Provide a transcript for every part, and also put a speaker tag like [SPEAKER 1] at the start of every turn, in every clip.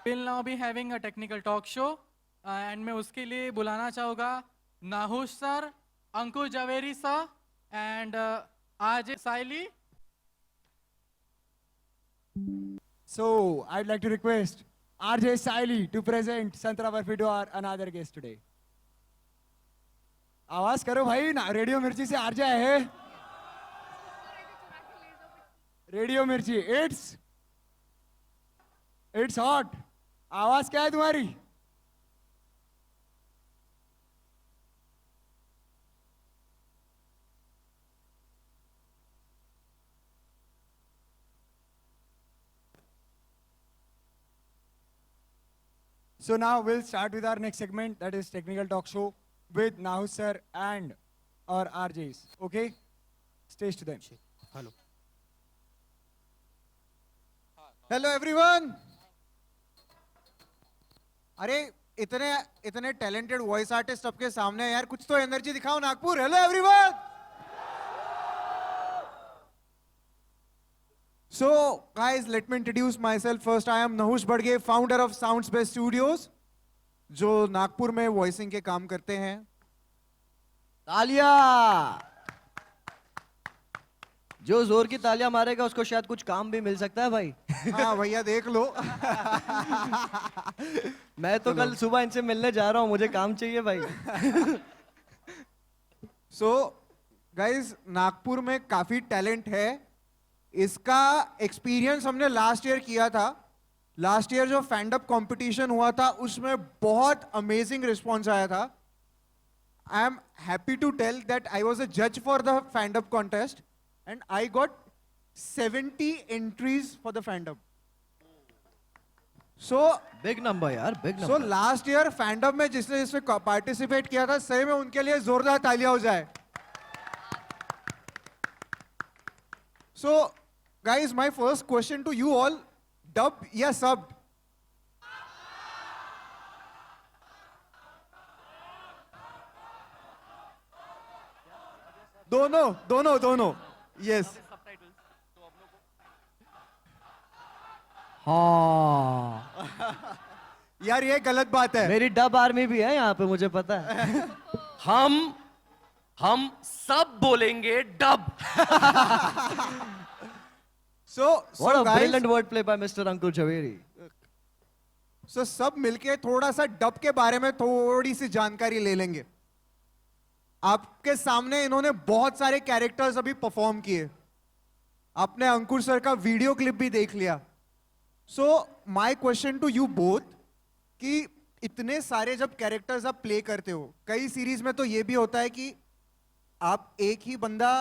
[SPEAKER 1] Will now be having a technical talk show and मैं उसके लिए बुलाना चाहूँगा Nahush sir, Ankur Javeri sir and आज Saili.
[SPEAKER 2] So, I'd like to request RJ Saili to present Santra Barfi to our another guest today. आवाज करो भाई ना, रेडियो मिर्ची से आरजे है. रेडियो मिर्ची इट्स हॉट. आवाज क्या है तुम्हारी? So now we'll start with our next segment, that is technical talk show with Nahu sir and our RJs. Okay? Stage to them.
[SPEAKER 3] Hello hello everyone. अरे इतने इतने टैलेंटेड वॉइस आर्टिस्ट आपके सामने हैं यार, कुछ तो एनर्जी दिखाओ Nagpur. Hello everyone. So guys, let me introduce myself first. I am Nahush Badge, founder of Sounds Best Studios, जो नागपुर में वॉइसिंग के काम करते हैं.
[SPEAKER 4] तालिया. जो जोर की तालियां मारेगा उसको शायद कुछ काम भी मिल सकता है भाई.
[SPEAKER 3] हाँ भैया देख लो.
[SPEAKER 4] मैं तो कल सुबह इनसे मिलने जा रहा हूँ, मुझे काम चाहिए भाई.
[SPEAKER 3] So guys, नागपुर में काफी टैलेंट है. इसका एक्सपीरियंस हमने लास्ट ईयर किया था. लास्ट ईयर जो फैंडअप कंपटीशन हुआ था उसमें बहुत अमेजिंग रिस्पॉन्स आया था. I am happy to tell that I was a जज for the Fandup contest and I got 70 entries for the Fandup. So
[SPEAKER 4] big number यार, big
[SPEAKER 3] so
[SPEAKER 4] number.
[SPEAKER 3] Last year Fandup में जिसने participate किया था, सही में उनके लिए जोरदार तालियां हो जाए. So, guys, my first question to you all, dub या sub? दोनों दोनों दोनों. Yes.
[SPEAKER 4] हाँ,
[SPEAKER 3] यार ये गलत बात है.
[SPEAKER 4] मेरी डब आर्मी भी है यहाँ पे, मुझे पता है.
[SPEAKER 5] हम सब बोलेंगे dub.
[SPEAKER 3] So
[SPEAKER 4] What a
[SPEAKER 3] guys,
[SPEAKER 4] brilliant wordplay by Mr. Ankur Jhaveri.
[SPEAKER 3] so सब मिलके थोड़ा सा डब के बारे में थोड़ी सी जानकारी ले लेंगे. आपके सामने इन्होंने बहुत सारे कैरेक्टर्स अभी परफॉर्म किए. आपने अंकुर सर का वीडियो क्लिप भी देख लिया. So my question to you both, कि इतने सारे जब कैरेक्टर्स आप प्ले करते हो, कई सीरीज में तो ये भी होता है कि आप एक ही बंदा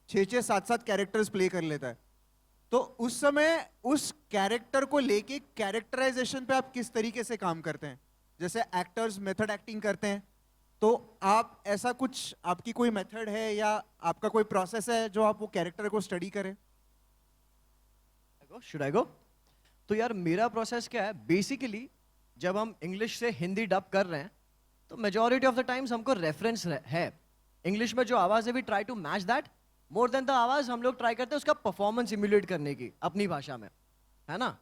[SPEAKER 3] 6-6, 7-7 कैरेक्टर्स प्ले कर लेता है. तो उस समय उस कैरेक्टर को लेके कैरेक्टराइजेशन पे आप किस तरीके से काम करते हैं? जैसे एक्टर्स मेथड एक्टिंग करते हैं, तो आप ऐसा कुछ, आपकी कोई मेथड है या आपका कोई प्रोसेस है जो आप वो कैरेक्टर को स्टडी करें?
[SPEAKER 4] Should I go? तो यार मेरा प्रोसेस क्या है, बेसिकली जब हम इंग्लिश से हिंदी डब कर रहे हैं तो मेजॉरिटी ऑफ द टाइम्स हमको रेफरेंस है इंग्लिश में जो आवाज है, we try to match that more than the आवाज. हम लोग ट्राई करते हैं उसका परफॉर्मेंस इम्यूलेट करने की अपनी भाषा में, है ना.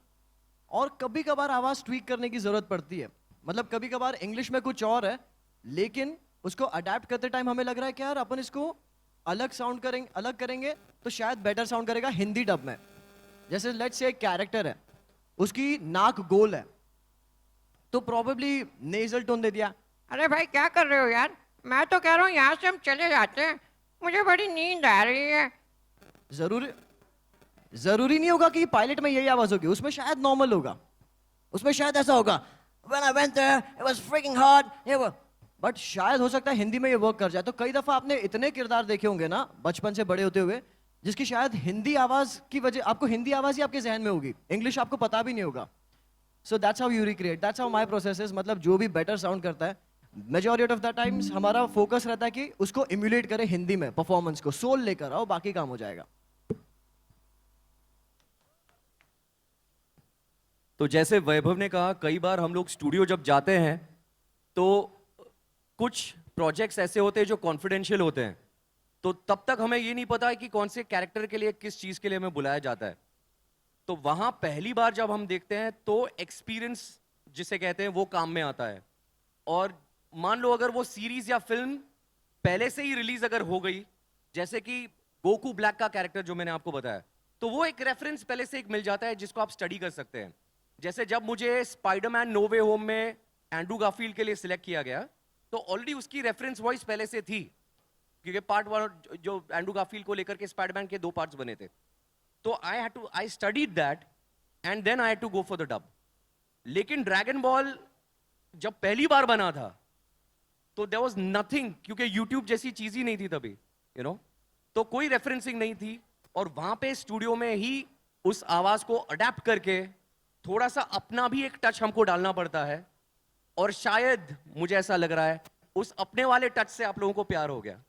[SPEAKER 4] और कभी कभार आवाज ट्वीक करने की जरूरत पड़ती है. मतलब कभी कभार इंग्लिश में कुछ और है, लेकिन उसको अडेप्ट करते टाइम हमें लग रहा है कि यार अपन इसको अलग करेंगे तो शायद बेटर साउंड करेगा हिंदी डब में. जैसे लेट्स से एक कैरेक्टर है, उसकी नाक गोल है, तो प्रॉबेबली नेजल टोन दे दिया.
[SPEAKER 6] अरे भाई क्या कर रहे हो यार, मैं तो कह रहा हूँ यहाँ से हम चले जाते हैं, मुझे बड़ी नींद आ रही है.
[SPEAKER 4] जरूरी नहीं होगा कि पायलट में यही आवाज होगी, उसमें शायद नॉर्मल होगा, उसमें शायद ऐसा होगा When I went there, it was freaking hard. But शायद हो सकता है हिंदी में ये वर्क कर जाए. तो कई दफा आपने इतने किरदार देखे होंगे ना बचपन से बड़े होते हुए, जिसकी शायद हिंदी आवाज की वजह, आपको हिंदी आवाज ही आपके जहन में होगी, इंग्लिश आपको पता भी नहीं होगा. So that's how you recreate, that's how my process is. मतलब जो भी बेटर साउंड करता है, मेजॉरिटी ऑफ द टाइम्स हमारा फोकस रहता है कि उसको इम्यूलेट करे हिंदी में, परफॉर्मेंस को सोल लेकर आओ, बाकी काम हो जाएगा.
[SPEAKER 5] तो जैसे वैभव ने कहा, कई बार हम लोग स्टूडियो जब जाते हैं तो कुछ प्रोजेक्ट्स ऐसे होते हैं जो कॉन्फिडेंशियल होते हैं, तो तब तक हमें ये नहीं पता है कि कौन से कैरेक्टर के लिए, किस चीज के लिए हमें बुलाया जाता है. तो वहां पहली बार जब हम देखते हैं तो एक्सपीरियंस जिसे कहते हैं वो काम में आता है। और मान लो अगर वो सीरीज या फिल्म पहले से ही रिलीज अगर हो गई, जैसे कि गोकू ब्लैक का कैरेक्टर जो मैंने आपको बताया, तो वो एक रेफरेंस पहले से एक मिल जाता है जिसको आप स्टडी कर सकते हैं। जैसे जब मुझे स्पाइडरमैन नो वे होम में एंड्रू गारफील्ड के लिए सिलेक्ट किया गया, तो ऑलरेडी उसकी रेफरेंस वॉइस पहले से थी, क्योंकि पार्ट 1 जो एंड्रू गारफील्ड को लेकर के स्पाइडरमैन के 2 पार्ट्स बने थे। तो I studied that and then I had to go for the dub. लेकिन ड्रैगन बॉल जब पहली बार बना था तो देयर वाज नथिंग, क्योंकि यूट्यूब जैसी चीज ही नहीं थी तभी, तो कोई रेफरेंसिंग नहीं थी। और वहां पे स्टूडियो में ही उस आवाज को अडेप्ट करके थोड़ा सा अपना भी एक टच हमको डालना पड़ता है, और शायद मुझे ऐसा लग रहा है उस अपने वाले टच से आप लोगों को प्यार हो गया।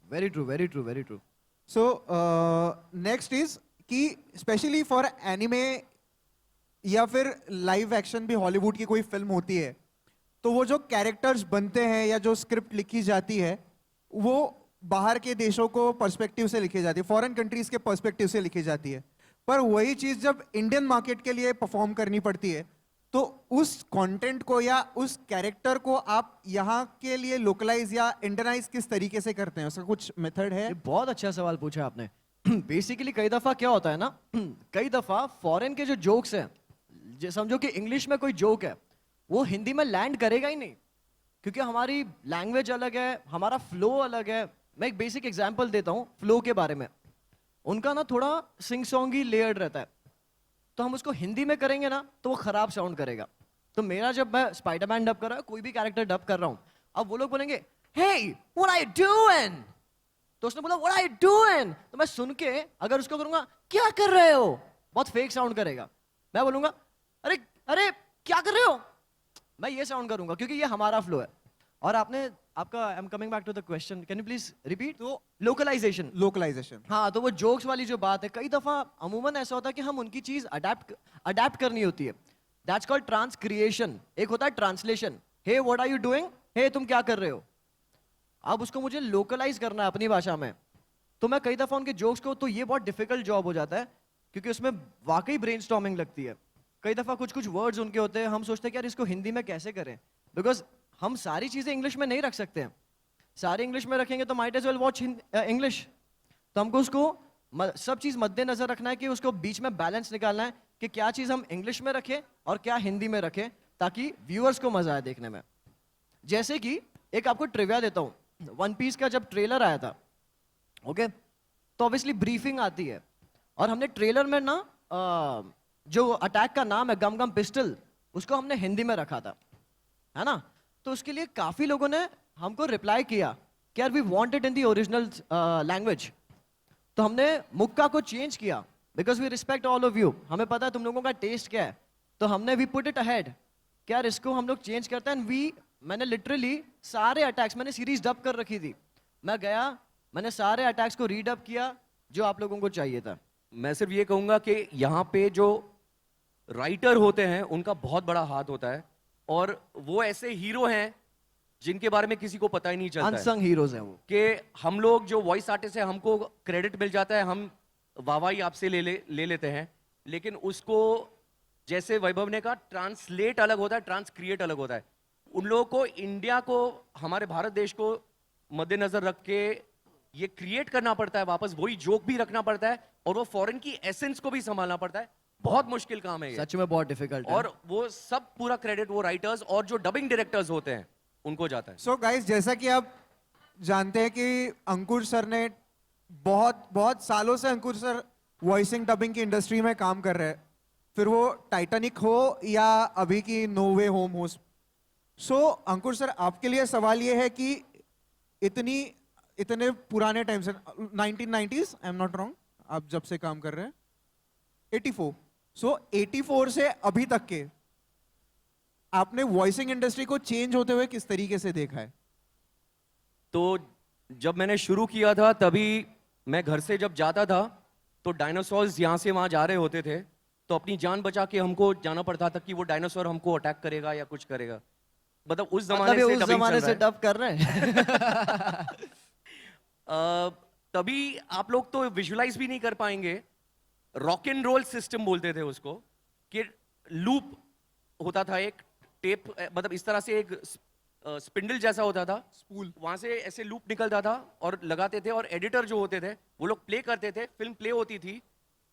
[SPEAKER 4] Very true, very true, very true.
[SPEAKER 3] So next is कि स्पेशली फॉर एनिमे या फिर लाइव एक्शन भी हॉलीवुड की कोई फिल्म होती है, तो वो जो कैरेक्टर्स बनते हैं या जो स्क्रिप्ट लिखी जाती है वो बाहर के देशों को पर्सपेक्टिव से लिखी जाती है, फॉरेन कंट्रीज के पर्सपेक्टिव से लिखी जाती है। पर वही चीज जब इंडियन मार्केट के लिए परफॉर्म करनी पड़ती है, तो उस कंटेंट को या उस कैरेक्टर को आप यहाँ के लिए लोकलाइज या इंडियनाइज किस तरीके से करते हैं? उसका कुछ मेथड है?
[SPEAKER 4] ये बहुत अच्छा सवाल पूछा आपने। बेसिकली कई दफा क्या होता है ना, कई दफा फॉरेन के जो जोक्स हैं, समझो कि इंग्लिश में कोई जोक है, वो हिंदी में लैंड करेगा ही नहीं, क्योंकि हमारी लैंग्वेज अलग है, हमारा फ्लो अलग है। मैं एक बेसिक एग्जांपल देता हूँ फ्लो के बारे में। उनका ना थोड़ा सिंग सॉन्गी लेयर्ड रहता है, तो हम उसको हिंदी में करेंगे ना तो वो खराब साउंड करेगा। तो मेरा जब मैं स्पाइडरमैन डब कर रहा हूँ, कोई भी कैरेक्टर डब कर रहा हूँ, अब वो लोग बोलेंगे hey what are you doing, तो उसने बोला व्हाट आर यू डूइंग, तो मैं सुन के अगर उसको करूंगा क्या कर रहे हो, बहुत फेक साउंड करेगा। मैं बोलूंगा अरे अरे क्या कर रहे हो, मैं ये साउंड करूंगा, क्योंकि ये हमारा फ्लो है। और आपने आपका I am coming back to the question, can you please repeat? तो लोकलाइजेशन, हाँ, तो वो जोक्स वाली जो बात है, कई दफा अमूमन ऐसा होता है कि हम उनकी चीज अडेप्ट करनी होती है। That's called transcreation. एक होता है translation, hey what are you doing, hey तुम क्या कर रहे हो। अब उसको मुझे लोकलाइज करना है अपनी भाषा में, तो मैं कई दफा उनके जोक्स को, तो ये बहुत डिफिकल्ट जॉब हो जाता है, क्योंकि उसमें वाकई ब्रेनस्टॉर्मिंग लगती है। कई दफा कुछ कुछ वर्ड्स उनके होते हैं, हम सोचते हैं कि यार इसको हिंदी में कैसे करें, बिकॉज हम सारी चीजें इंग्लिश में नहीं रख सकते हैं। सारे इंग्लिश में रखेंगे तो might as well watch English. तो हमको उसको सब चीज मद्देनजर रखना है कि उसको बीच में बैलेंस निकालना है कि क्या चीज हम इंग्लिश में रखें और क्या हिंदी में रखें, ताकि व्यूअर्स को मजा आए देखने में। जैसे कि एक आपको ट्रिविया देता हूँ, वन पीस का जब ट्रेलर आया था, ओके, तो ऑब्वियसली ब्रीफिंग आती है, और हमने ट्रेलर में ना जो अटैक का नाम है गम गम पिस्टल, उसको हमने हिंदी में रखा था, है ना। तो उसके लिए काफी लोगों ने हमको रिप्लाई किया कि यार we want it in the original language. तो हमने मुक्का को चेंज किया, because we respect all of you, हमें पता है तुम लोगों का टेस्ट क्या है। तो हमने वी पुट इट अहेड कि यार इसको हम लोग चेंज करते हैं। मैंने लिटरली सारे अटैक्स, मैंने सीरीज डब कर रखी थी, मैं गया, मैंने सारे अटैक्स को रीडब किया जो आप लोगों को चाहिए था।
[SPEAKER 5] मैं सिर्फ ये कहूंगा कि यहाँ पे जो राइटर होते हैं उनका बहुत बड़ा हाथ होता है, और वो ऐसे हीरो हैं जिनके बारे में किसी को पता ही नहीं चलता है।
[SPEAKER 4] अनसंग हीरोज हैं वो,
[SPEAKER 5] कि हम लोग जो वॉइस आर्टिस्ट है हमको क्रेडिट मिल जाता है, हम वाहवाही आपसे ले लेते हैं, लेकिन उसको जैसे वैभव ने कहा ट्रांसलेट अलग होता है, ट्रांसक्रिएट अलग होता है। उन लोगों को इंडिया को, हमारे भारत देश को मद्देनजर रख के ये क्रिएट करना पड़ता है, वापस वही जोक भी रखना पड़ता है, और वो फॉरेन की एसेंस को भी संभालना पड़ता है। बहुत मुश्किल काम है ये,
[SPEAKER 4] सच में बहुत डिफिकल्ट है।
[SPEAKER 5] और वो सब पूरा क्रेडिट वो राइटर्स और जो डबिंग डायरेक्टर्स होते हैं उनको जाता है।
[SPEAKER 3] सो गाइस, जैसा कि आप जानते हैं कि अंकुर सर ने बहुत सालों से अंकुर सर वॉइसिंग डबिंग की इंडस्ट्री में काम कर रहे हैं, फिर वो टाइटैनिक हो या अभी की नो वे होम हो। सो अंकुर सर, आपके लिए सवाल ये है कि इतने पुराने टाइम से 1990s, I am not wrong, आप जब से काम कर रहे हैं 84, सो 84 से अभी तक के आपने वॉइसिंग इंडस्ट्री को चेंज होते हुए किस तरीके से देखा है?
[SPEAKER 5] तो जब मैंने शुरू किया था तभी मैं घर से जब जाता था तो डायनासोर्स यहाँ से वहां जा रहे होते थे, तो अपनी जान बचा के हमको जाना पड़ता था कि वो डायनासोर हमको अटैक करेगा या कुछ करेगा। मतलब उस जमाने से
[SPEAKER 4] उस जमाने से डब कर रहे हैं।
[SPEAKER 5] तभी आप लोग तो विजुलाइज भी नहीं कर पाएंगे, रॉक एंड रोल सिस्टम बोलते थे उसको, कि लूप होता था एक टेप, मतलब इस तरह से एक स्पिंडल जैसा होता था,
[SPEAKER 3] स्पूल।
[SPEAKER 5] वहां से ऐसे लूप निकलता था और लगाते थे, और एडिटर जो होते थे वो लोग प्ले करते थे, फिल्म प्ले होती थी,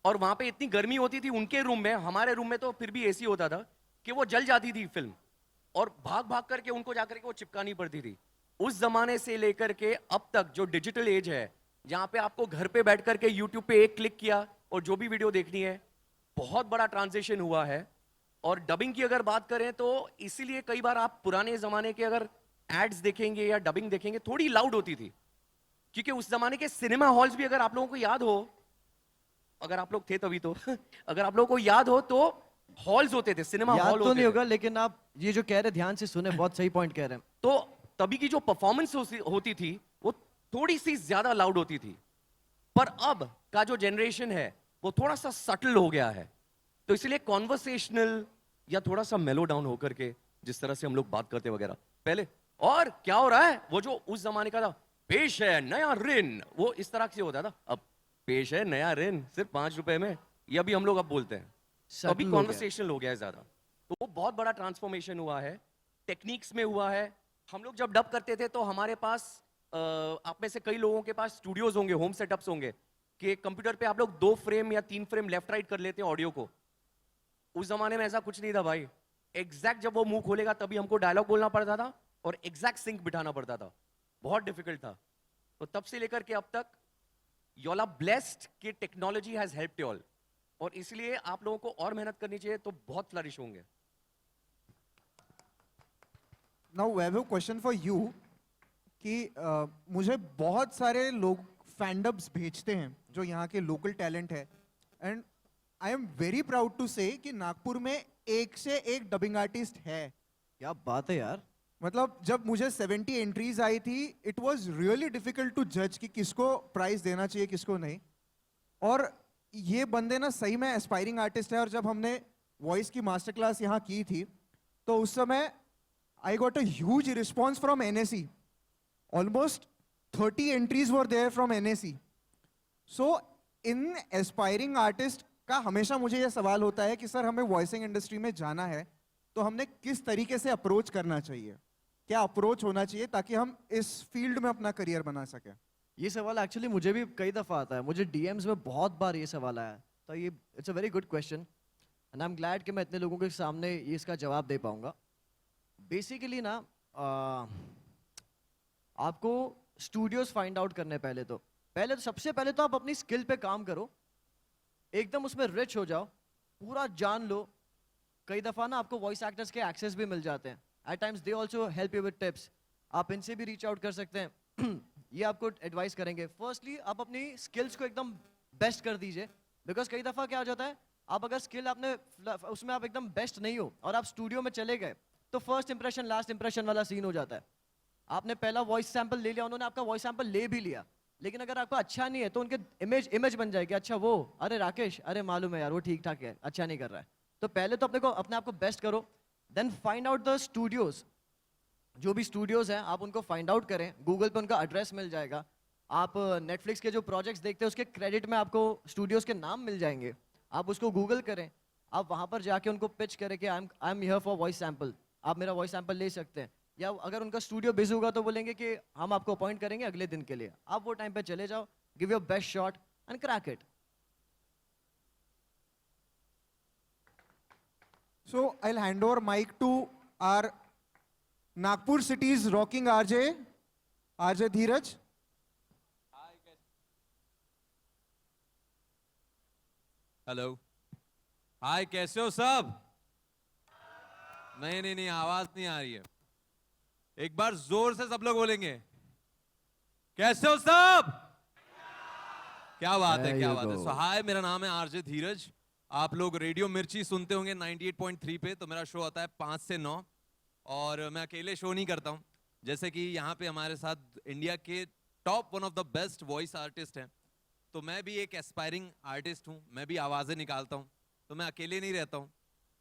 [SPEAKER 5] और वहां पे इतनी गर्मी होती थी उनके रूम में, हमारे रूम में तो फिर भी एसी होता था, कि वो जल जाती थी फिल्म, और भाग भाग करके उनको जाकर के वो चिपकानी पड़ती थी। उस जमाने से लेकर के अब तक जो डिजिटल एज है, जहां पे आपको घर पे बैठ करके यूट्यूब पे एक क्लिक किया और जो भी वीडियो देखनी है, बहुत बड़ा ट्रांजिशन हुआ है। और डबिंग की अगर बात करें तो इसीलिए कई बार आप पुराने जमाने के अगर एड्स देखेंगे या डबिंग देखेंगे, थोड़ी लाउड होती थी, क्योंकि उस जमाने के सिनेमा हॉल्स भी, अगर आप लोगों को याद हो, अगर आप लोग थे तभी तो अगर आप लोगों को याद हो तो हॉल्स होते थे, सिनेमा
[SPEAKER 4] याद
[SPEAKER 5] हॉल
[SPEAKER 4] तो
[SPEAKER 5] होते
[SPEAKER 4] नहीं
[SPEAKER 5] थे।
[SPEAKER 4] होगा, लेकिन आप ये जो कह रहे ध्यान से सुने, बहुत सही पॉइंट कह रहे हैं।
[SPEAKER 5] तो तभी की जो परफॉर्मेंस होती थी वो थोड़ी सी ज्यादा लाउड होती थी, पर अब का जो जनरेशन है वो थोड़ा सा सटल हो गया है, तो इसलिए कॉन्वर्सेशनल या थोड़ा सा मेलो डाउन होकर के जिस तरह से हम लोग बात करते वगैरह पहले, और क्या हो रहा है, वो जो उस जमाने का था, पेश है नया ऋण, वो इस तरह से होता था। अब पेश है नया ऋण सिर्फ 5 रुपए में, ये भी हम लोग अब बोलते हैं, तो अभी
[SPEAKER 4] Subtle हो गया।
[SPEAKER 5] कॉन्वर्सेशनल हो गया है ज्यादा। तो वो बहुत बड़ा ट्रांसफॉर्मेशन हुआ है, टेक्निक्स में हुआ है। हम लोग जब डब करते थे तो हमारे पास आप में से कई लोगों के पास स्टूडियोज होंगे, होम सेटअप्स होंगे, कि कंप्यूटर पे आप लोग 2 फ्रेम या 3 फ्रेम लेफ्ट राइट कर लेते हैं ऑडियो को। उस जमाने में ऐसा कुछ नहीं था भाई, एग्जैक्ट जब वो मुंह खोलेगा तभी हमको डायलॉग बोलना पड़ता था, और एग्जैक्ट सिंक बिठाना पड़ता था, बहुत डिफिकल्ट था। तो तब से लेकर के अब तक यू आर ब्लेस्ड कि technology has helped you all, और इसलिए आप लोगों को और मेहनत करनी चाहिए तो बहुत फ्लरिश होंगे।
[SPEAKER 3] Now Vaibhav, question for you कि मुझे बहुत सारे लोग फैंडम्स भेजते हैं जो यहाँ के लोकल टैलेंट है, and I am very proud to say कि नागपुर में एक से एक डबिंग आर्टिस्ट है।
[SPEAKER 4] क्या बात है यार।
[SPEAKER 3] मतलब जब मुझे 70 एंट्रीज आई थी, it was really difficult to जज कि किसको प्राइज देना चाहिए किसको नहीं, और ये बंदे ना सही में एस्पायरिंग आर्टिस्ट है। और जब हमने वॉइस की मास्टर क्लास यहाँ की थी तो उस समय I got a huge response from NSE, almost 30 entries were there from NSE। So in aspiring artist का हमेशा मुझे ये सवाल होता है कि सर हमें वॉइसिंग इंडस्ट्री में जाना है तो हमने किस तरीके से अप्रोच करना चाहिए, क्या अप्रोच होना चाहिए ताकि हम इस फील्ड में अपना करियर बना सकें।
[SPEAKER 4] ये सवाल एक्चुअली मुझे भी कई दफा आता है, मुझे DMs में बहुत बार ये सवाल आया है, तो ये it's a very good question and I am glad कि मैं इतने लोगों के सामने ये इसका जवाब दे पाऊंगा। बेसिकली ना आपको स्टूडियोज फाइंड आउट करने पहले तो सबसे पहले तो आप अपनी स्किल पे काम करो, एकदम उसमें रिच हो जाओ, पूरा जान लो। कई दफा ना आपको वॉइस एक्टर्स के एक्सेस भी मिल जाते हैं, at times they also help you with tips, आप इनसे भी रीच आउट कर सकते हैं ये आपको एडवाइस करेंगे। फर्स्टली आप अपनी स्किल्स को एकदम बेस्ट कर दीजिए, बिकॉज कई दफा क्या हो जाता है, आप अगर स्किल आपने उसमें आप एकदम बेस्ट नहीं हो और आप स्टूडियो में चले गए तो फर्स्ट इंप्रेशन लास्ट इंप्रेशन वाला सीन हो जाता है। आपने पहला वॉइस सैंपल ले लिया, उन्होंने आपका वॉइस सैंपल ले भी लिया, लेकिन अगर आपका अच्छा नहीं है तो उनके इमेज बन जाएगी, अच्छा वो अरे राकेश, अरे मालूम है यार वो ठीक ठाक है, अच्छा नहीं कर रहा है। तो पहले तो अपने आप को बेस्ट करो, then find out the studios, जो भी स्टूडियोज हैं आप उनको फाइंड आउट करें, गूगल पे उनका एड्रेस मिल जाएगा। आप नेटफ्लिक्स के जो प्रोजेक्ट्स देखते हैं उसके क्रेडिट में आपको स्टूडियोज के नाम मिल जाएंगे, आप उसको गूगल करें, आप वहां पर जाके उनको पिच करें कि I am here for voice sample, आप मेरा वॉइस सैंपल ले सकते हैं। या अगर उनका स्टूडियो बिजी होगा तो बोलेंगे कि हम आपको अपॉइंट करेंगे अगले दिन के लिए, आप वो टाइम पे चले जाओ, give your best shot and crack it.
[SPEAKER 3] So I'll hand over mic to our Nagpur city's rocking RJ Dheeraj.
[SPEAKER 7] Hello, hi, कैसे हो सब? नहीं, आवाज नहीं आ रही है। एक बार जोर से सब लोग बोलेंगे, कैसे हो सब? क्या बात है, क्या बात है। सो हाय, मेरा नाम है RJ धीरज। आप लोग रेडियो मिर्ची सुनते होंगे 98.3 पे, तो मेरा शो आता है 5 से 9, और मैं अकेले शो नहीं करता हूँ। जैसे कि यहाँ पे हमारे साथ इंडिया के top one of the best voice artist हैं, तो मैं भी एक एस्पायरिंग आर्टिस्ट हूँ, मैं भी आवाज़ें निकालता हूँ, तो मैं अकेले नहीं रहता हूँ,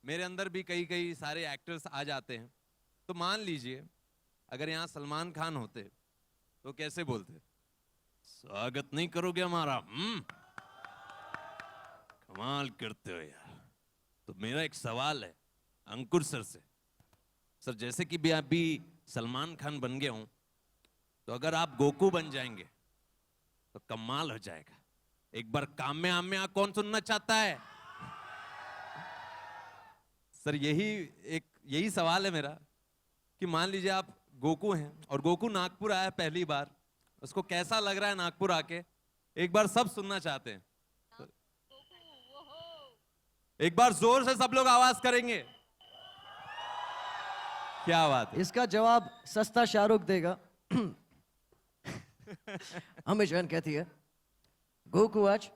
[SPEAKER 7] मेरे अंदर भी कई सारे एक्टर्स आ जाते हैं। तो मान लीजिए अगर यहाँ सलमान खान होते तो कैसे बोलते? स्वागत नहीं करोगे हमारा? कमाल करते हो यार। तो मेरा एक सवाल है, अंकुर सर से। सर जैसे कि भी अभी सलमान खान बन गया हूं, तो अगर आप गोकू बन जाएंगे तो कमाल हो जाएगा। एक बार काम में आम में आ कौन सुनना चाहता है? सर यही सवाल है मेरा कि मान लीजिए आप गोकू हैं और गोकू नागपुर आया पहली बार, उसको कैसा लग रहा है नागपुर आके? एक बार सब सुनना चाहते हैं। एक बार जोर से सब लोग आवाज करेंगे। क्या बात है?
[SPEAKER 4] इसका जवाब सस्ता शाहरुख देगा। हमें जैन कहती है गोकू आज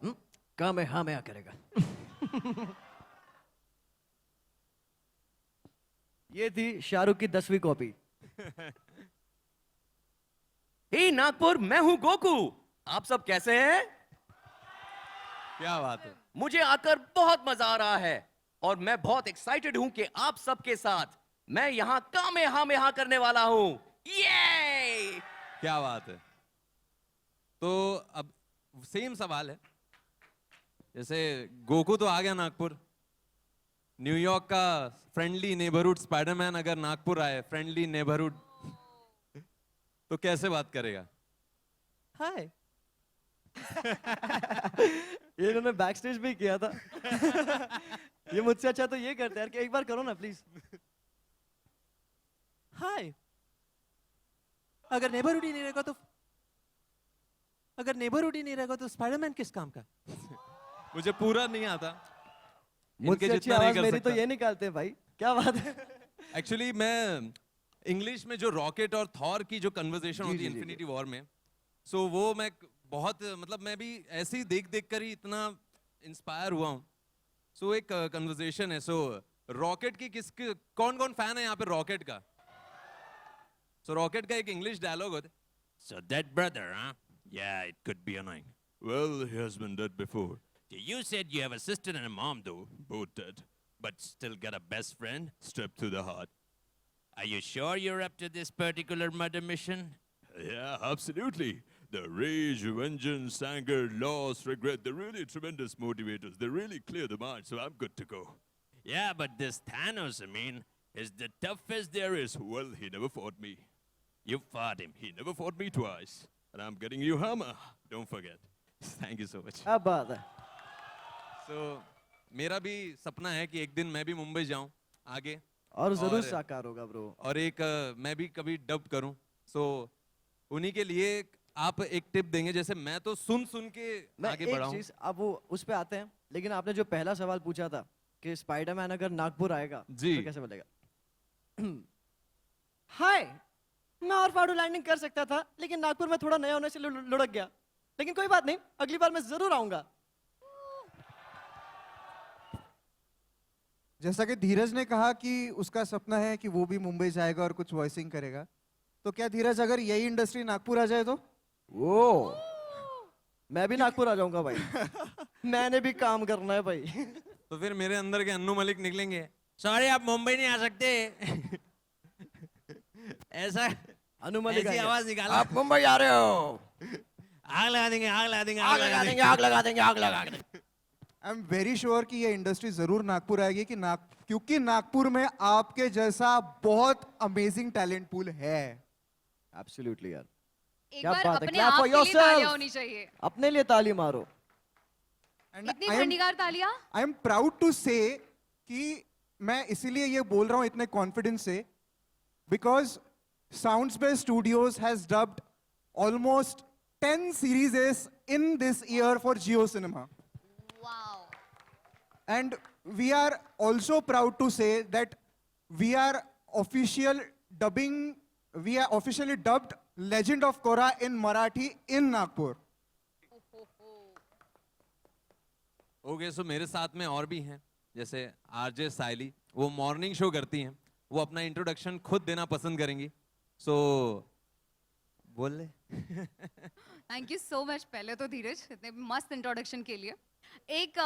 [SPEAKER 4] काम हाँ में करेगा। ये थी शाहरुख की 10वीं कॉपी।
[SPEAKER 5] हे नागपुर, मैं हूं गोकू। आप सब कैसे हैं?
[SPEAKER 7] क्या बात है?
[SPEAKER 5] मुझे आकर बहुत मजा आ रहा है और मैं बहुत एक्साइटेड हूं कि आप सबके साथ मैं यहाँ कामेहामेहा करने वाला हूं। ये
[SPEAKER 7] क्या बात है? तो अब सेम सवाल है, जैसे गोकू तो आ गया नागपुर, न्यूयॉर्क का फ्रेंडली नेबरहुड स्पाइडरमैन अगर नागपुर आए, फ्रेंडली नेबरहुड, तो कैसे बात करेगा?
[SPEAKER 4] हाय। ये इन्होंने बैक स्टेज भी किया था। ये मुझसे अच्छा तो ये करते हैं यार कि एक बार करो ना प्लीज।
[SPEAKER 8] हाय। अगर नेबरहुड ही नहीं रहेगा तो स्पाइडरमैन किस काम का?
[SPEAKER 7] मुझे पूरा नहीं आता,
[SPEAKER 4] मुझसे
[SPEAKER 7] इनके
[SPEAKER 4] अच्छी
[SPEAKER 7] जितना नहीं
[SPEAKER 4] आवाज
[SPEAKER 7] कर
[SPEAKER 4] मेरी तो
[SPEAKER 7] सकता।
[SPEAKER 4] ये निकालते हैं भाई, क्या बात है।
[SPEAKER 7] एक्चुअली मैं इंग्लिश में जो रॉकेट और थॉर की जो कन्वर्सेशन होती है
[SPEAKER 4] जी,
[SPEAKER 7] इन्फिनिटी वॉर में, सो वो मैं बहुत, मतलब मैं भी ऐसे ही देख कर ही इतना इंस्पायर हुआ हूँ। सो एक कन्वर्सेशन है, सो रॉकेट की कौन कौन फैन है यहाँ पे रॉकेट का? सो रॉकेट का एक इंग्लिश डायलॉग होता है, so that brother, huh? Yeah, it could be annoying. Well, he has been dead before. You said you have a sister and a mom though, both dead, but still got a best friend strapped to the heart. Are you sure you're up to this particular murder mission? Yeah, absolutely. The rage, vengeance, anger, loss, regret, they're really tremendous motivators. They really clear the mind, so I'm good to go. Yeah, but this Thanos, I mean, is the toughest there is. Well, he never fought me. You fought him. He never fought me twice. And I'm getting you hammer. Don't forget. Thank you so much.
[SPEAKER 4] क्या बात है।
[SPEAKER 7] So, मेरा भी सपना है कि एक दिन मैं भी मुंबई जाऊं आगे,
[SPEAKER 4] और जरूर
[SPEAKER 7] और-
[SPEAKER 4] साकार होगा ब्रो।
[SPEAKER 7] और एक मैं भी कभी डब करूं। सो उन्हीं के लिए आप एक टिप देंगे? जैसे मैं तो सुन के
[SPEAKER 4] मैं
[SPEAKER 7] आगे
[SPEAKER 4] एक
[SPEAKER 7] बढ़ा हूं।
[SPEAKER 4] चीज, अब वो उस पे आते हैं, लेकिन आपने जो पहला सवाल पूछा था कि स्पाइडरमैन अगर नागपुर आएगा
[SPEAKER 7] जी।
[SPEAKER 4] तो कैसे बोलेगा? हाय, मैं और फाड़ू लैंडिंग कर सकता था, लेकिन नागपुर में थोड़ा नया होने से लुढ़क गया, लेकिन कोई बात नहीं, अगली बार मैं जरूर आऊंगा।
[SPEAKER 3] जैसा कि धीरज ने कहा कि उसका सपना है कि वो भी मुंबई जाएगा और कुछ वॉइसिंग करेगा, तो क्या धीरज अगर यही इंडस्ट्री नागपुर आ जाए तो?
[SPEAKER 4] वो मैं भी नागपुर आ जाऊंगा भाई। मैंने भी काम करना है भाई।
[SPEAKER 7] तो फिर मेरे अंदर के अन्नू मलिक निकलेंगे, सॉरी आप मुंबई नहीं आ सकते। ऐसा
[SPEAKER 4] अनुमति
[SPEAKER 7] ऐसी आवाज निकाला,
[SPEAKER 4] आप मुंबई आ रहे हो?
[SPEAKER 7] आग लगा देंगे, आग लगा देंगे,
[SPEAKER 4] आग लगा देंगे, आग लगा देंगे, आग लगा देंगे।
[SPEAKER 3] आई एम वेरी श्योर कि ये इंडस्ट्री जरूर नागपुर आएगी क्योंकि नागपुर में आपके जैसा बहुत अमेजिंग टैलेंट पूल है।
[SPEAKER 4] एब्सोल्युटली यार,
[SPEAKER 9] एक
[SPEAKER 4] क्या
[SPEAKER 9] बार
[SPEAKER 4] बात है,
[SPEAKER 9] अपने
[SPEAKER 4] clap
[SPEAKER 9] आप
[SPEAKER 4] for
[SPEAKER 9] के लिए
[SPEAKER 4] yourself.
[SPEAKER 9] तालियां होनी चाहिए।
[SPEAKER 4] अपने लिए ताली मारो।
[SPEAKER 9] इतनी ठंडीगार तालियां।
[SPEAKER 3] I am proud to say कि मैं इसीलिए ये बोल रहा हूं इतने कॉन्फिडेंस से, because Soundspace Studios has dubbed almost 10 series in this year for Jio Cinema.
[SPEAKER 9] Wow.
[SPEAKER 3] And we are also proud to say that we are officially dubbed Legend of Korra in Marathi in Nagpur.
[SPEAKER 7] Okay. So मेरे साथ में और भी हैं, जैसे RJ साइली, वो morning show करती हैं, वो अपना इंट्रोडक्शन खुद देना पसंद करेंगी। सो बोल ले।
[SPEAKER 9] Thank you so much. पहले तो धीरज, इतने मस्त इंट्रोडक्शन के लिए। एक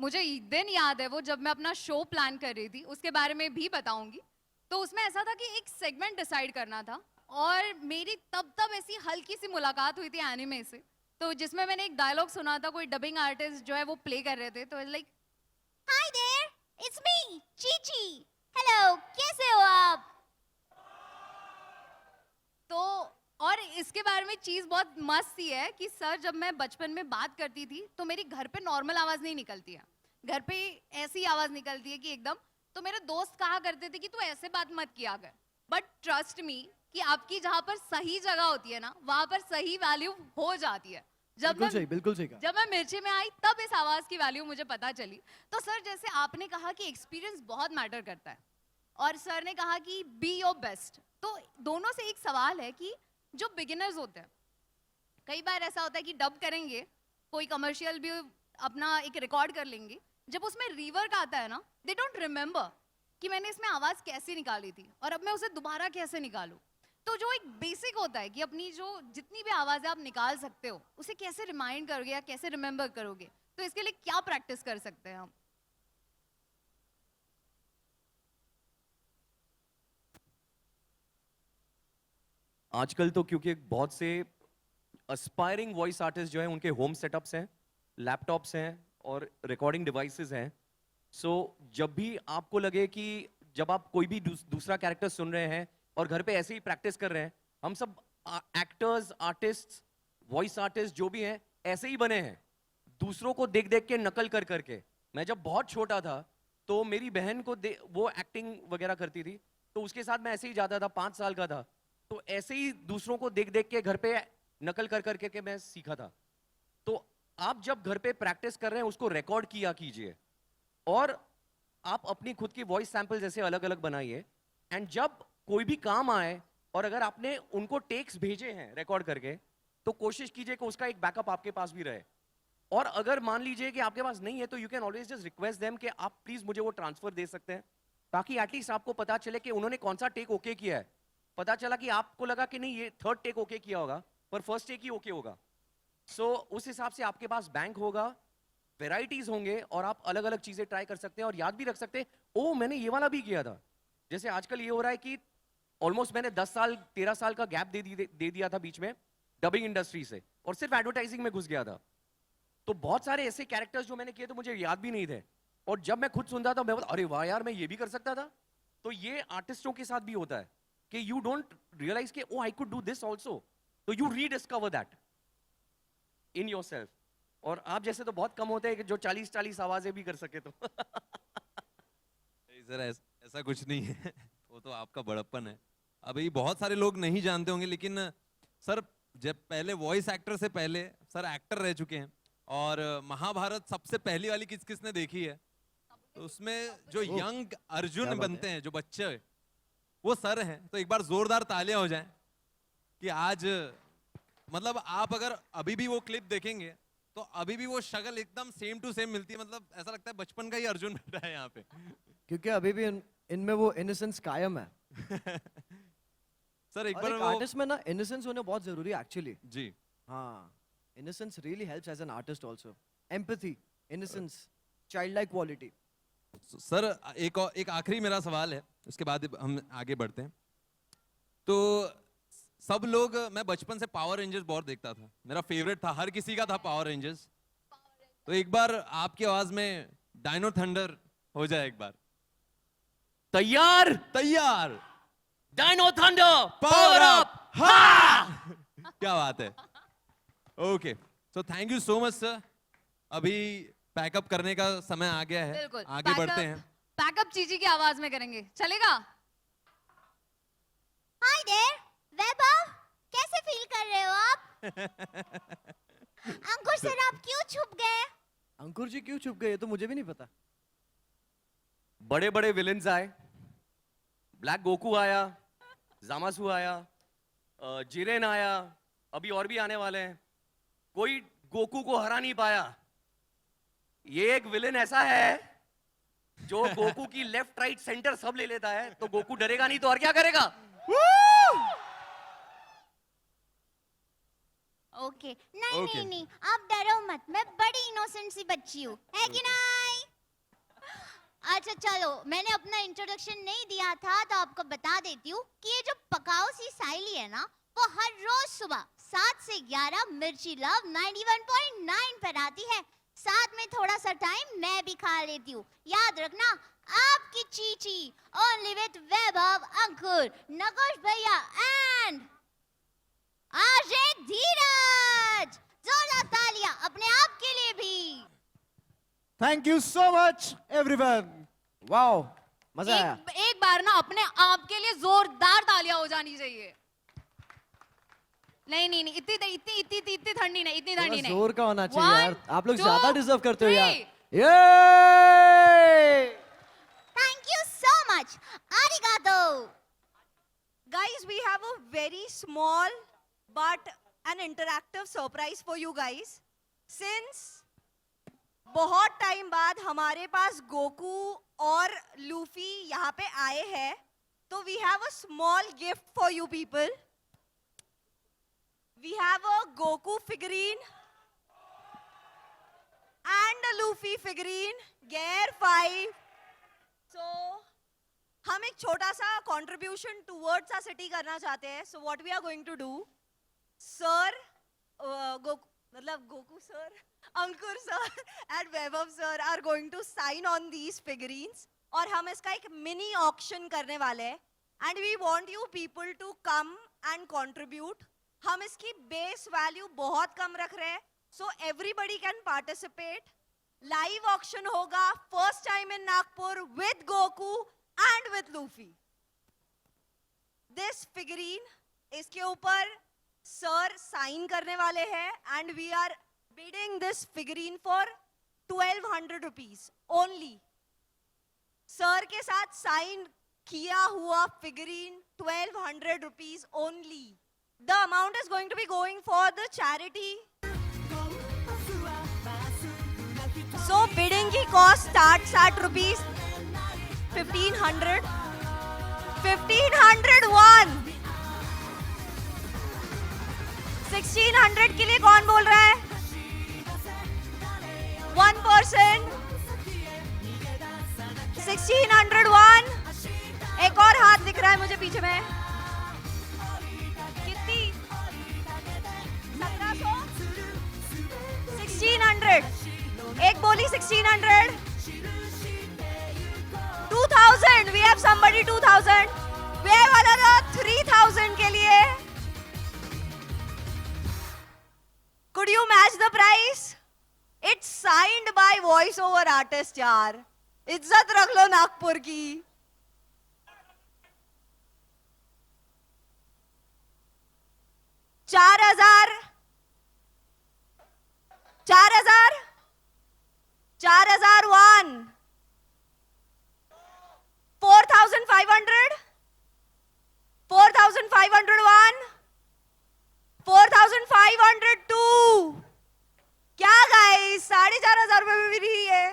[SPEAKER 9] मुझे दिन याद है वो जब मैं अपना शो प्लान कर रही थी, उसके बारे में भी बताऊंगी। तो उसमें ऐसा था कि एक सेगमेंट डिसाइड करना था और मेरी तब ऐसी हल्की सी मुलाकात हुई थी एनिमे से, तो जिसमें मैंने एक डायलॉग सुना था, कोई डबिंग आर्टिस्ट जो है वो प्ले कर रहे थे, तो like hi there it's me Chichi hello, कैसे हो आप? तो और इसके बारे में चीज बहुत मस्त सी है कि सर, जब मैं बचपन में बात करती थी तो मेरी घर पे नॉर्मल आवाज नहीं निकलती है, घर पे ऐसी आवाज निकलती है कि एकदम। तो मेरे दोस्त कहा करते थे कि तू ऐसे बात मत किया कर, बट ट्रस्ट मी कि आपकी जहां पर सही जगह होती है ना, वहां पर सही वैल्यू हो जाती है।
[SPEAKER 4] बिल्कुल सही कहा।
[SPEAKER 9] जब मैं मिर्ची में आई तब इस आवाज की वैल्यू मुझे पता चली। तो सर, जैसे आपने कहा कि एक्सपीरियंस बहुत मैटर करता है, और सर ने कहा कि बी योर बेस्ट, तो दोनों से एक सवाल है कि जो बिगिनर्स होते हैं, कई बार ऐसा होता है कि डब करेंगे, कोई कमर्शियल भी अपना एक रिकॉर्ड कर लेंगे, जब उसमें रिवर्क आता है ना, दे डोंट रिमेम्बर कि मैंने इसमें आवाज कैसे निकाली थी और अब मैं उसे दोबारा कैसे निकालूं। तो जो एक बेसिक होता है कि अपनी जो जितनी भी आवाजें आप निकाल सकते हो, उसे कैसे रिमाइंड करोगे या कैसे रिमेम्बर करोगे, तो इसके लिए क्या प्रैक्टिस कर सकते हैं हम?
[SPEAKER 5] आजकल तो क्योंकि बहुत से एस्पायरिंग वॉइस आर्टिस्ट जो है उनके होम सेटअप्स हैं, लैपटॉप्स हैं और रिकॉर्डिंग डिवाइसेस हैं। सो जब भी आपको लगे कि जब आप कोई भी दूसरा कैरेक्टर सुन रहे हैं और घर पे ऐसे ही प्रैक्टिस कर रहे हैं, हम सब एक्टर्स, आर्टिस्ट, वॉइस आर्टिस्ट जो भी हैं ऐसे ही बने हैं, दूसरों को देख देख के नकल कर करके। मैं जब बहुत छोटा था तो मेरी बहन को वो एक्टिंग वगैरह करती थी, तो उसके साथ मैं ऐसे ही जाता था, 5 साल का था, तो ऐसे ही दूसरों को देख देख के घर पे नकल कर करके के मैं सीखा था। तो आप जब घर पे प्रैक्टिस कर रहे हैं उसको रिकॉर्ड किया कीजिए और आप अपनी खुद की वॉइस सैंपल जैसे अलग अलग बनाइए, एंड जब कोई भी काम आए और अगर आपने उनको टेक्स भेजे हैं रिकॉर्ड करके, तो कोशिश कीजिए कि उसका एक बैकअप आपके पास भी रहे। और अगर मान लीजिए कि आपके पास नहीं है, तो you can always just request them कि आप प्लीज मुझे वो ट्रांसफर दे सकते हैं, ताकि एटलीस्ट आपको पता चले कि उन्होंने कौन सा टेक ओके किया है। पता चला कि आपको लगा कि नहीं ये 3rd टेक ओके किया होगा, पर 1st टेक ही ओके होगा। सो उस हिसाब से आपके पास बैंक होगा, वेराइटीज होंगे और आप अलग अलग चीजें ट्राई कर सकते हैं और याद भी रख सकते हैं, ओ मैंने ये वाला भी किया था। जैसे आजकल ये हो रहा है कि ऑलमोस्ट मैंने 10 साल 13 साल का गैप दे दिया था बीच में डबिंग इंडस्ट्री से, और सिर्फ एडवर्टाइजिंग में घुस गया था। तो बहुत सारे ऐसे कैरेक्टर्स जो मैंने किए थे मुझे याद भी नहीं थे, और जब मैं खुद सुनता था मैं बोलता अरे वाह यार, मैं ये भी कर सकता था। तो ये आर्टिस्टों के साथ भी होता है कि यू डोंट रियलाइज कि oh I could do this also, तो you rediscover that in yourself. और आप जैसे तो बहुत कम होते हैं कि जो 40-40 आवाजें भी कर सके तो
[SPEAKER 7] नहीं सर, ऐसा कुछ नहीं है वो तो आपका बड़प्पन है। अभी बहुत सारे लोग नहीं जानते होंगे, लेकिन सर जब पहले वॉइस एक्टर से पहले सर एक्टर रह चुके हैं, और महाभारत सबसे पहली वाली किसने देखी है, तो उसमें जो यंग अर्जुन बनते हैं, जो बच्चे, वो सर हैं। तो एक बार जोरदार तालियां हो जाएं कि आज मतलब आप अगर अभी भी वो क्लिप देखेंगे तो अभी भी वो शक्ल एकदम सेम टू सेम मिलती है, मतलब ऐसा लगता है बचपन का ही अर्जुन बैठा है यहाँ पे।
[SPEAKER 4] क्योंकि अभी भी इनमें वो इनोसेंस कायम है।
[SPEAKER 7] सर एक
[SPEAKER 4] और
[SPEAKER 7] बार
[SPEAKER 4] एक आर्टिस्ट में ना इनोसेंस होना बहुत जरूरी है एक्चुअली।
[SPEAKER 7] जी
[SPEAKER 4] हाँ, innocence really helps as an artist also. Empathy, innocence, child like quality.
[SPEAKER 7] Sir एक आखिरी मेरा सवाल है, उसके बाद हम आगे बढ़ते हैं। तो सब लोग, मैं बचपन से पावर रेंजर्स बहुत देखता था, मेरा फेवरेट था, हर किसी का था पावर रेंजर्स। तो एक बार आपकी आवाज में डायनो थंडर हो जाए एक बार।
[SPEAKER 5] तैयार
[SPEAKER 7] तैयार,
[SPEAKER 5] डायनो थंडर
[SPEAKER 7] पावर अप। हाँ क्या बात है। Okay, so thank you so much sir. अभी पैकअप करने का समय आ गया है,
[SPEAKER 9] बिल्कुल,
[SPEAKER 7] आगे बढ़ते हैं।
[SPEAKER 9] पैकअप चीजी की आवाज में करेंगे, चलेगा?
[SPEAKER 10] हाय देयर वैभव, कैसे फील कर रहे हो आप? अंकुर सर आप क्यों छुप गए?
[SPEAKER 4] अंकुर जी क्यों छुप गए, ये तो मुझे भी नहीं पता।
[SPEAKER 5] बड़े बड़े विलेन्स आए, ब्लैक गोकू आया, जामासु आया, जिरेन आया, अभी और भी आने वाले हैं, कोई गोकू को हरा नहीं पाया। ये एक विलेन ऐसा है जो गोकू की लेफ्ट राइट सेंटर सब ले लेता है, तो गोकू डरेगा नहीं तो और क्या करेगा।
[SPEAKER 10] ओके, नहीं
[SPEAKER 7] Okay.
[SPEAKER 10] नहीं नहीं, आप डरो मत, मैं बड़ी इनोसेंट सी बच्ची हूँ, है कि नहीं? अच्छा चलो, मैंने अपना इंट्रोडक्शन नहीं दिया था तो आपको बता देती हूँ कि ये जो पकाओ सी साइली है ना, वो हर रोज सुबह 7 से 11 मिर्ची लव 91.9 पर आती है। साथ में थोड़ा सा टाइम मैं भी खा लेती हूँ। याद रखना, आपकी चीची ओनली विद वैभव, अंकुर, नकुश भैया एंड आरजे धीरज। जोरदार तालियां अपने आप के लिए भी।
[SPEAKER 3] Thank you so much everyone.
[SPEAKER 4] Wow, मजा आया।
[SPEAKER 9] एक बार ना अपने आप के लिए जोरदार तालियां हो जानी चाहिए। नहीं नहीं नहीं, इतनी ठंडी नहीं, इतनी ठंडी नहीं।
[SPEAKER 4] जोर का होना चाहिए
[SPEAKER 9] One,
[SPEAKER 4] यार, आप लोग
[SPEAKER 9] two,
[SPEAKER 4] ज्यादा डिजर्व करते हो यार।
[SPEAKER 9] three.
[SPEAKER 4] ये
[SPEAKER 10] Thank you so much. Arigato.
[SPEAKER 11] Guys, we have a very small but an interactive surprise for you guys. Since बहुत टाइम बाद हमारे पास गोकू और लूफी यहाँ पे आए हैं, तो we have a small gift for you people. We have a Goku figurine and a Luffy figurine, Gear 5. So, हम एक छोटा सा contribution towards our city करना चाहते हैं. So, what we are going to do, sir, Goku sir, Ankur sir and Vaibhav sir are going to sign on these figurines. और हम इसका एक mini auction करने वाले हैं. And we want you people to come and contribute. हम इसकी base value बहुत कम रख रहे हैं. So, everybody can participate. Live auction होगा first time in Nagpur with Goku and with Luffy. This figurine, इसके ऊपर sir sign करने वाले हैं and we are bidding this figurine for 1200 rupees only. Sir के साथ sign किया हुआ figurine 1200 rupees only. The amount is going to be going for the charity. So bidding की cost starts at rupees 1500. 1501. 1600 के लिए कौन बोल रहा है? One person. 1601. एक और हाथ दिख रहा है मुझे पीछे में. कितनी? 1700. 1600. एक बोली 1600. 2000. We have somebody 2000. We have another 3000 के लिए. Could you match the price? It's signed by voiceover artist यार. इज्जत रख लो नागपुर की. 4000. 4000. 4001. 4500. 4501. 4502. क्या गाइस 4500 रुपए में भी नहीं है.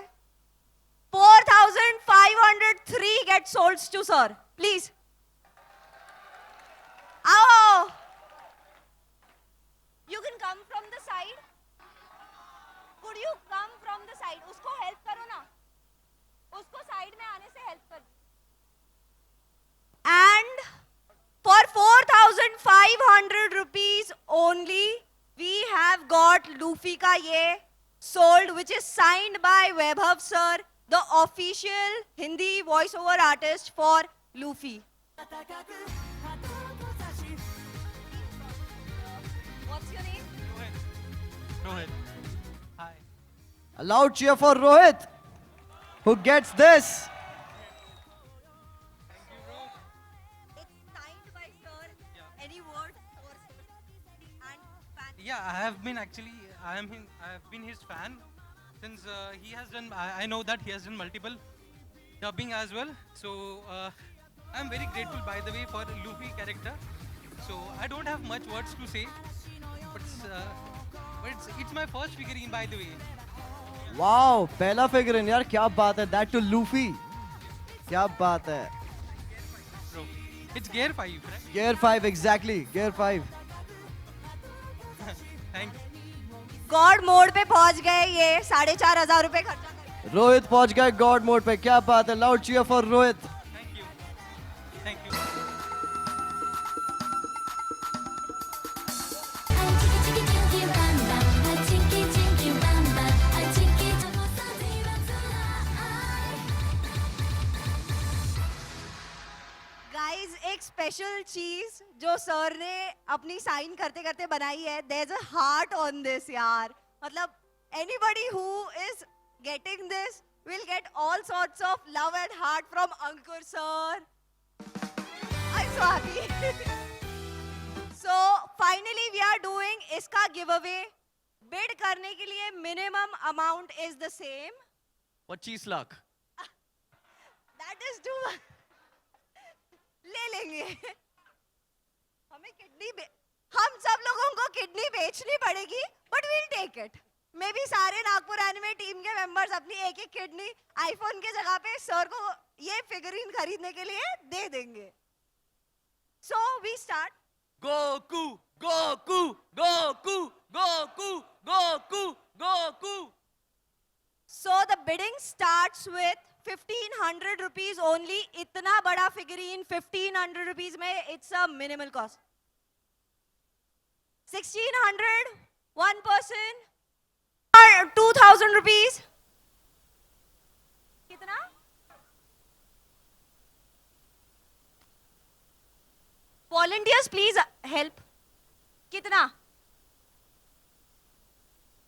[SPEAKER 11] 4503 get sold to sir. Please. आओ. You can come from the side. Could you come from the side? उसको help करो ना. उसको side में आने से help कर. And for 4500 rupees only, we have got Luffy का ये sold, which is signed by Vaibhav sir, the official Hindi voiceover artist for Luffy. What's your name?
[SPEAKER 1] Rohit. Hi.
[SPEAKER 4] A loud cheer for Rohit, who gets this.
[SPEAKER 11] It's signed by sir. Any word for sir and fan?
[SPEAKER 1] Yeah, I have been his fan since he has done. I know that he has done multiple dubbing as well. So I'm very grateful, by the way, for Luffy character. So I don't have much words to say, but it's my first figurine, by the way.
[SPEAKER 4] Wow, पहला figurine यार, क्या बात है. That to Luffy. क्या बात है.
[SPEAKER 1] So it's Gear 5, right?
[SPEAKER 4] Gear 5 exactly. Gear 5.
[SPEAKER 1] Thanks.
[SPEAKER 11] God mode पे पहुंच गए ये 4500 रुपए खर्चा कर.
[SPEAKER 4] रोहित पहुंच गए गॉड मोड पे. क्या बात है. Loud cheer for Rohit.
[SPEAKER 1] Thank you. Thank you.
[SPEAKER 11] Guys एक स्पेशल चीज जो सर ने अपनी साइन करते करते बनाई है. There is a heart on this यार. मतलब anybody who is getting this will get all sorts of love and heart from Ankur sir. I am so happy. So finally we are doing इसका give away. Bid करने के लिए minimum amount is the same.
[SPEAKER 5] 25 lakh.
[SPEAKER 11] That is too. ले लेंगे. हमें हम सब लोगों को किडनी बेचनी पड़ेगी, but will take it. Maybe सारे नागपुर एनिमे टीम के मेंबर्स अपनी एक एक किडनी आईफोन के जगह पे सर को ये फिगरीन खरीदने के लिए दे देंगे. So we start.
[SPEAKER 5] Goku Goku Goku Goku Goku Goku.
[SPEAKER 11] So the bidding starts with 1500 rupees only. इतना बड़ा figurine 1500 rupees में it's a minimal cost. 1600 one person. 2000 rupees. कितना? Volunteers please help. कितना?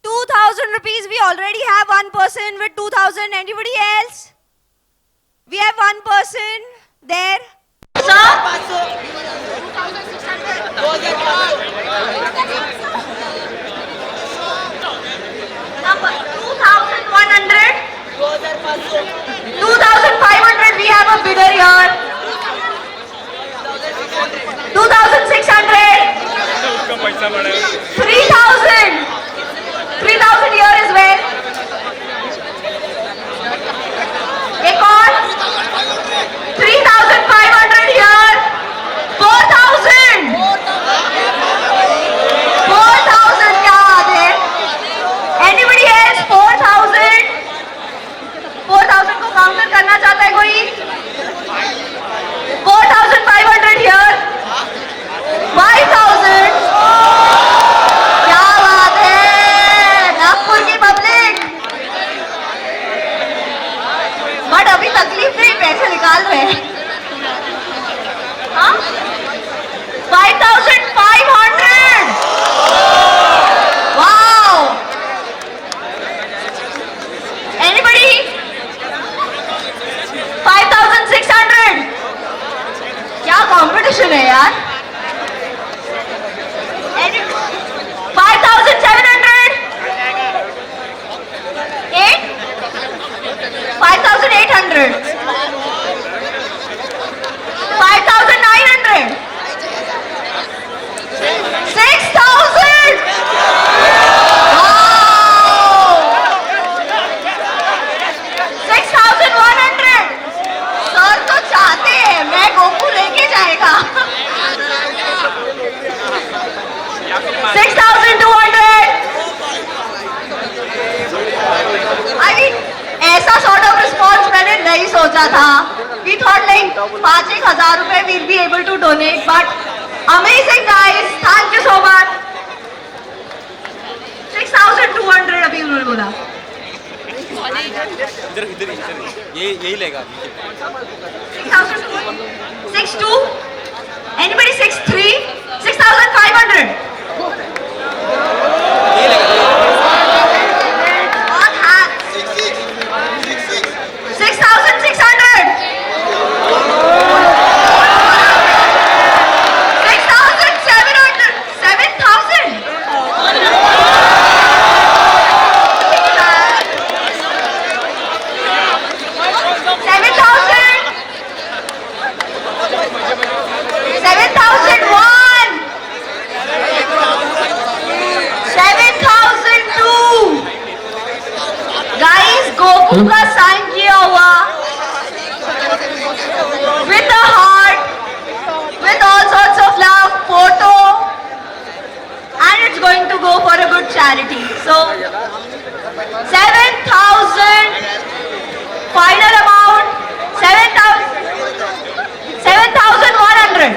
[SPEAKER 11] 2000 rupees. We already have one person with 2000. Anybody else? We have one person there. Number 2100. 2500. We have a bidder here. 2600. 3000. 3000 here is where? एक और 3500 here. 4000. 4000 क्या बात है? Anybody else? 4000. 4000 को counter करना चाहता है कोई? 4500 here. 5000. क्या बात है नागपुर की पब्लिक. बट अभी तकलीफ नहीं, पैसे निकाल रहे हैं. हाँ 5500. वाओ. एनीबडी? 5600. क्या कंपटीशन है यार. 5700. 5800. 5900. 6000. Wow. 6100. सर तो चाहते हैं मैं गोकू लेके जाएगा. 6200. I mean, ऐसा sort of response मैंने नहीं सोचा था. We thought like 5,000 रुपए we'll be able to donate, but amazing guys, thank you so much. 6,200 अभी उन्होंने बोला.
[SPEAKER 5] इधर इधर इधर यही लेगा.
[SPEAKER 11] 62. Anybody 63? 6,500. On hands. 6,600. 6,700. 7,000. 7,000. 7,001. 7,002. Guys Goku का साइन किया हुआ with a heart, with all sorts of love, photo, and it's going to go for a good charity. So 7,000 final amount. 7,100. 7,100.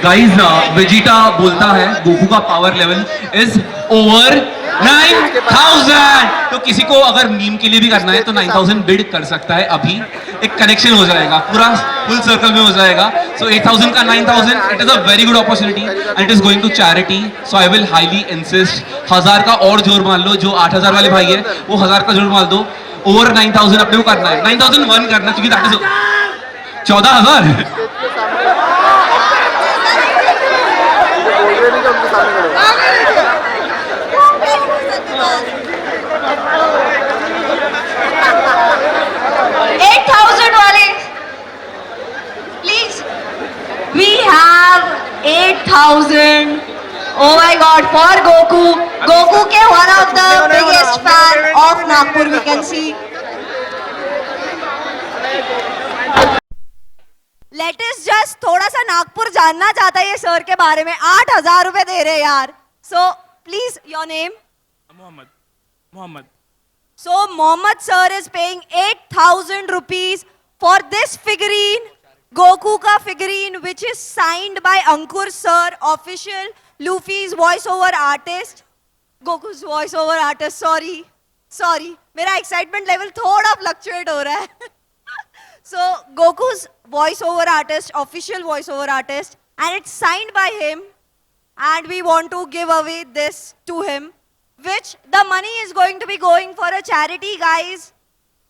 [SPEAKER 12] Guys Vegeta बोलता है गोकू का पावर लेवल इज ओवर 9000। तो किसी को अगर मीम के लिए भी करना है तो 9000 बिड कर सकता है अभी, एक कनेक्शन हो जाएगा, पूरा फुल सर्कल में हो जाएगा। सो 8000 का 9000, it is a very good opportunity and it is going to charity. So I will highly insist 1000 का और जोर मान लो, जो 8000 वाले भाई है वो 1000 का जोर मान दो। ओवर 9000 अपने को करना है, 9001 करना, क्योंकि that is 14000।
[SPEAKER 11] Please, we have 8,000. Oh my God, for Goku. Goku ke one of the biggest fan of Nagpur, we can see. Let us just थोड़ा सा नागपुर जानना चाहता है ये सर के बारे में। 8,000 रुपए दे रहे हैं यार। So please, your name?
[SPEAKER 1] Mohammed.
[SPEAKER 11] So Mohammed sir is paying 8,000 rupees for this figurine, Goku ka figurine, which is signed by Ankur sir, official Luffy's voiceover artist. Goku's voiceover artist, sorry. मेरा excitement level थोड़ा fluctuate हो रहा है. So Goku's voiceover artist, official voiceover artist, and it's signed by him. And we want to give away this to him, which the money is going to be going for a charity, guys.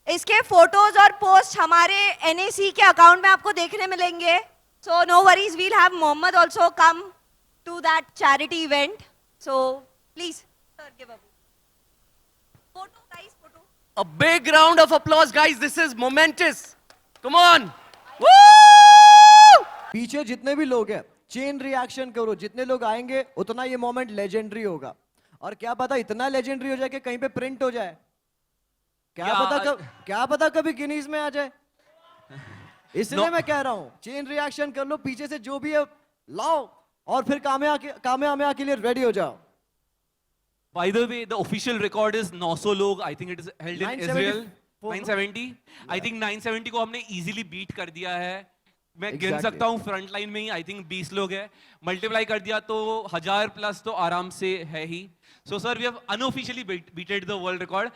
[SPEAKER 11] इसके photos और posts हमारे NAC के account में आपको देखने मिलेंगे. So no worries, we'll have Mohammed also come to that charity event. So please, sir, give a photo, guys, photo.
[SPEAKER 5] A big round of applause, guys. This is momentous. Come on.
[SPEAKER 4] पीछे जितने भी लोग हैं chain reaction करो, जितने लोग आएंगे उतना ये मोमेंट लेजेंडरी होगा। और क्या पता इतना लेजेंडरी हो जाए कि कहीं पे प्रिंट हो जाए, क्या पता कभी गिनीज में आ जाए। इसलिए मैं कह रहा हूं चेन रिएक्शन कर लो, पीछे से जो भी है लाओ और फिर कामयाबी के लिए रेडी हो जाओ।
[SPEAKER 7] By the way, the official record is 900 लोग. I think it is held in Israel. 970. I think 970 को हमने easily beat कर दिया है। मैं गिन सकता हूँ फ्रंट लाइन में ही आई थिंक 20 लोग हैं, मल्टीप्लाई कर दिया तो 1000 प्लस तो आराम से है ही। So sir we have unofficially beated the world record.